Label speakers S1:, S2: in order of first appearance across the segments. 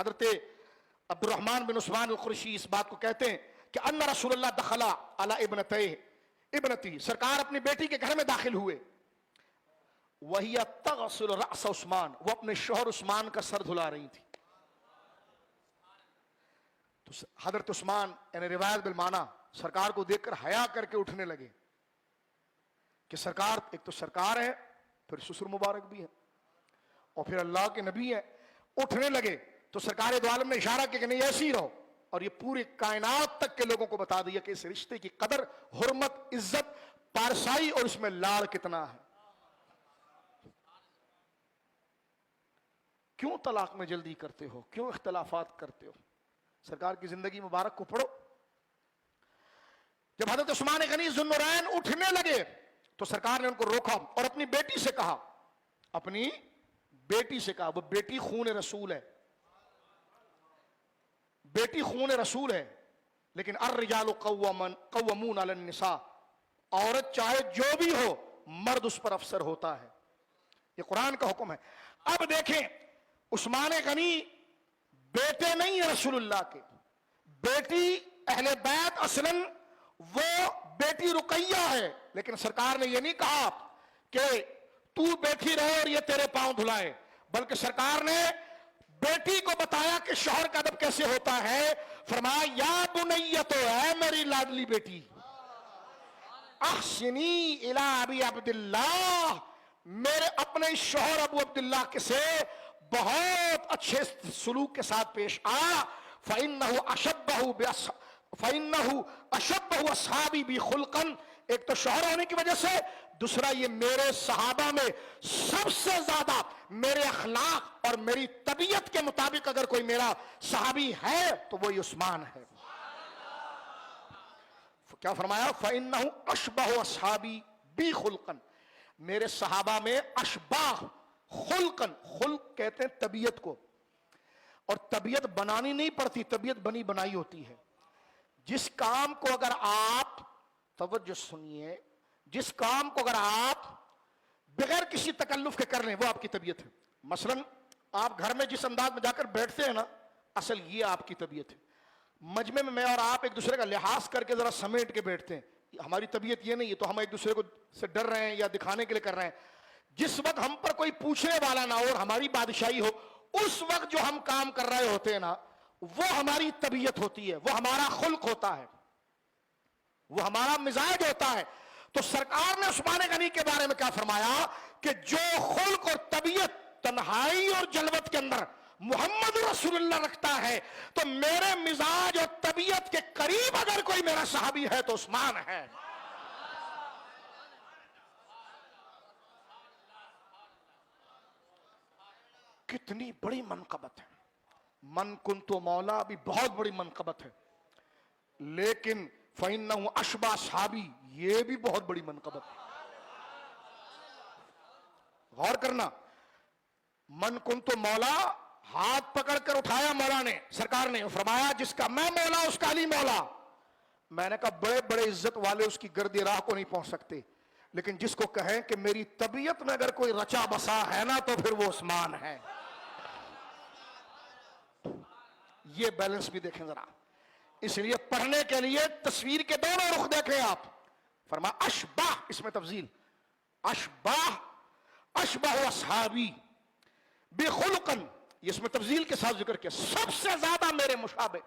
S1: حضرت عبد الرحمن بن عثمان القرشی اس بات کو کہتے ہیں کہ ان رسول اللہ دخلا علی ابنتی، سرکار اپنی بیٹی کے گھر میں داخل ہوئے، وہی تغسل رأس عثمان، وہ اپنے شوہر عثمان کا سر دھلا رہی تھی. تو حضرت عثمان یعنی روایت بالمعنی سرکار کو دیکھ کر حیا کر کے اٹھنے لگے کہ سرکار ایک تو سرکار ہے، پھر سسر مبارک بھی ہے، اور پھر اللہ کے نبی ہے. اٹھنے لگے تو سرکار دو عالم نے اشارہ کیا کہ نہیں ایسے ہی رہو، اور یہ پوری کائنات تک کے لوگوں کو بتا دیا کہ اس رشتے کی قدر، حرمت، عزت، پارسائی اور اس میں لاڑ کتنا ہے. کیوں طلاق میں جلدی کرتے ہو؟ کیوں اختلافات کرتے ہو؟ سرکار کی زندگی مبارک کو پڑھو. جب حضرت عثمان غنی ذوالنورین اٹھنے لگے تو سرکار نے ان کو روکا اور اپنی بیٹی سے کہا، اپنی بیٹی سے کہا، وہ بیٹی خون رسول ہے، بیٹی خون رسول ہے، لیکن الرجال قوامون علی النساء، عورت چاہے جو بھی ہو مرد اس پر افسر ہوتا ہے، یہ قرآن کا حکم ہے. اب دیکھیں عثمان غنی بیٹے نہیں ہیں رسول اللہ کے، بیٹی اہل بیت اصلاً وہ بیٹی رقیہ ہے، لیکن سرکار نے یہ نہیں کہا کہ تو بیٹھی رہے اور یہ تیرے پاؤں دھلائے، بلکہ سرکار نے بیٹی کو بتایا کہ شوہر کا ادب کیسے ہوتا ہے. فرمایا یا بنیتو، اے میری لاڈلی بیٹی، احسنی الی ابی عبداللہ، میرے اپنے شوہر ابو عبداللہ کے سے بہت اچھے سلوک کے ساتھ پیش آ. فَإِنَّهُ أَشَبَّهُ أَصْحَابِي بِي خُلْقًا، ایک تو شوہر ہونے کی وجہ سے، دوسرا یہ میرے صحابہ میں سب سے زیادہ میرے اخلاق اور میری طبیعت کے مطابق اگر کوئی میرا صحابی ہے تو وہی عثمان ہے. کیا فرمایا؟ فَإِنَّهُ أَشْبَهُ أَصْحَابِي بِي خُلْقًا، میرے صحابہ میں اشباہ خلقن، خلق کہتے ہیں طبیعت کو، اور طبیعت بنانی نہیں پڑتی، طبیعت بنی بنائی ہوتی ہے. جس کام کو اگر آپ، توجہ سنیے، جس کام کو اگر آپ بغیر کسی تکلف کے کر لیں وہ آپ کی طبیعت ہے. مثلا آپ گھر میں جس انداز میں جا کر بیٹھتے ہیں نا، اصل یہ آپ کی طبیعت ہے. مجمع میں اور آپ ایک دوسرے کا لحاظ کر کے ذرا سمیٹ کے بیٹھتے ہیں، ہماری طبیعت یہ نہیں ہے، تو ہم ایک دوسرے کو سے ڈر رہے ہیں یا دکھانے کے لیے کر رہے ہیں. جس وقت ہم پر کوئی پوچھنے والا نہ ہو اور ہماری بادشاہی ہو، اس وقت جو ہم کام کر رہے ہوتے ہیں نا، وہ ہماری طبیعت ہوتی ہے، وہ ہمارا خلق ہوتا ہے، وہ ہمارا مزاج ہوتا ہے. تو سرکار نے عثمان غنی کے بارے میں کیا فرمایا کہ جو خلق اور طبیعت تنہائی اور جلوت کے اندر محمد رسول اللہ رکھتا ہے، تو میرے مزاج اور طبیعت کے قریب اگر کوئی میرا صحابی ہے تو عثمان ہے. کتنی بڑی منقبت ہے. من کنتو مولا بھی بہت بڑی منقبت ہے، لیکن فَإِنَّهُ أَشْبَهُ أَصْحَابِي یہ بھی بہت بڑی منقبت ہے. غور کرنا، من کنتو مولا، ہاتھ پکڑ کر اٹھایا مولا نے، سرکار نے فرمایا جس کا میں مولا اس کا علی مولا. میں نے کہا بڑے بڑے عزت والے اس کی گردی راہ کو نہیں پہنچ سکتے، لیکن جس کو کہیں کہ میری طبیعت میں اگر کوئی رچا بسا ہے نا تو پھر وہ عثمان ہے. یہ بیلنس بھی دیکھیں ذرا. اس لیے پڑھنے کے لیے تصویر کے دونوں رخ دیکھیں آپ. فرمایا اشباہ، اس میں تفضیل، اشباہ اصحابی بخلقن، اس میں تفضیل کے ساتھ ذکر کیا، سب سے زیادہ میرے مشابہ،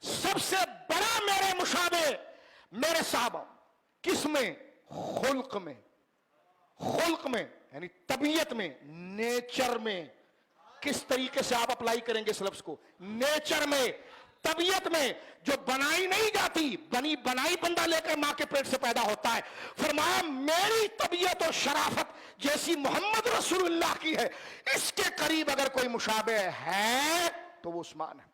S1: سب سے بڑا میرے مشابہ میرے صحابہ. کس میں؟ خلق میں. خلق میں یعنی طبیعت میں، نیچر میں. کس طریقے سے آپ اپلائی کریں گے اس لفظ کو؟ نیچر میں، طبیعت میں، جو بنائی نہیں جاتی، بنی بنائی بندہ لے کر ماں کے پیٹ سے پیدا ہوتا ہے. فرمایا میری طبیعت و شرافت جیسی محمد رسول اللہ کی ہے، اس کے قریب اگر کوئی مشابہ ہے تو وہ عثمان ہے.